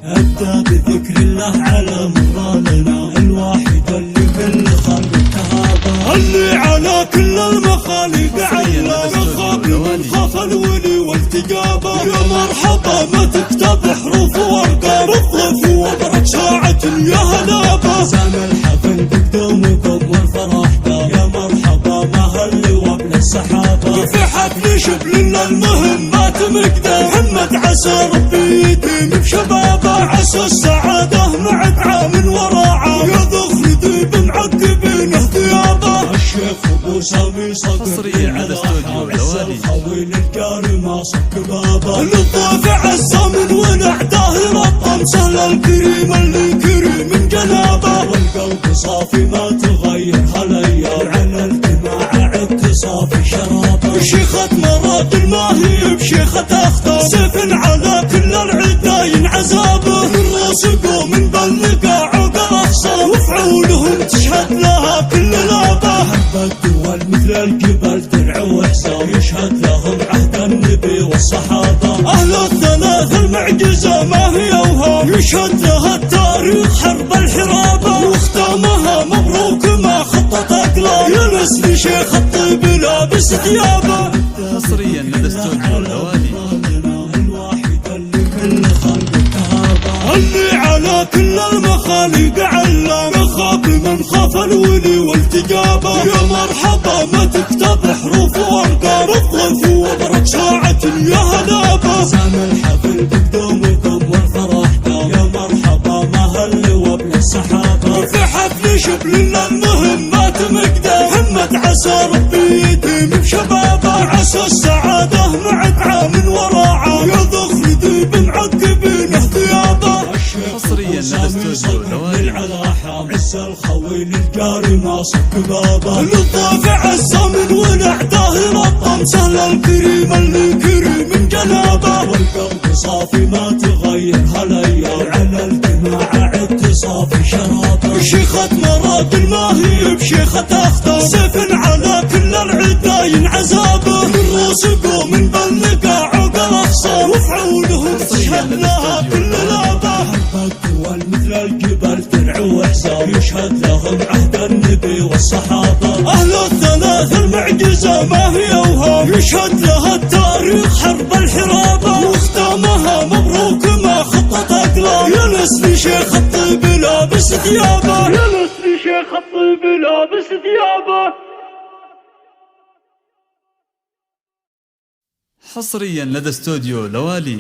أبدأ بذكر الله على مرالنا الواحد اللي كل خلق تهابه، اللي على كل المخالق علا رخاب من خاف الولي والتجابه. يا مرحبا ما تكتب حروف وارقام بالضيف وبرك ساعة يا هلابه. سام الحفل بقدومكم والفرح باب، يا مرحبا ما هل وابن السحابه. في حفل شبل المهمات مقدام محمد عسى ربي يديم بشبابه. عسى السعاده مع دعام وراعه، يا ذخر ديب معقبينه ثيابه. الشيخ ابو سامي صقر على عز الخويل الجاري ما صك بابه. للضيف عزه من ونعداه رطم سهل الكريم اللي كريم من جنابه. والقلب صافي ما تغير هالايام على الجماعه عد صافي شرابه. شيخة مراد ما هي بشيخة اخطار، سيف على كل العدا ينعذابه. الراسق من بلقى عقل اخصام وفعولهم تشهد لها كل لابه. حب الدول مثل الجبل درع وحسام يشهد لهم عهد النبي والصحابه. اهل الثلاث المعجزه ما هي اوهام يشهد لها التاريخ حرب الحرابه. واختامها مبروك ما خطت اقلام يا نسل شيخ الطيب لابس ثيابه. حصريا لدى استوديو الأوالي. اللي على كل المخالق علام خاف من خاف الولي والتجابه. يا مرحبا ما تكتب حروف وارقام بالضيف وبرك ساعة يا هلابه. سام الحفل بقدومكم والفرح دام، يا مرحبا ما هل وابن السحابه. في حفل شبل المهمات مقدام محمد عسى ربي يديم بشبابه. عسى السعاده مع دعام وراعه، يا ذخر ديب معقبينه ثيابه. حصريا لدى استوديو الأوالي. عز الخويل الجاري ما صك بابه. للضيف عزه من ونعداه رطم سهل الكريم اللي كريم من جنابه. والقلب صافي ما تغير هالايام على الجماعه عد صافي شرابه. شيخة مراد ما هي بشيخة اخطار، سيف على كل العدا ينعذابه. الراسق من بلقى عقل اخصام وفعولهم تشهد لها كل لابه. الدول مثل الجبل درع وحسام يشهد لهم عهد النبي والصحابه. اهل الثلاث المعجزه ما هي اوهام يشهد لها التاريخ حرب الحرابه. واختامها مبروك ما خطت اقلام يا نسل شيخ الطيب لابس ثيابه. يا نسل شيخ الطيب لابس ثيابه. حصريا لدى استوديو الأوالي.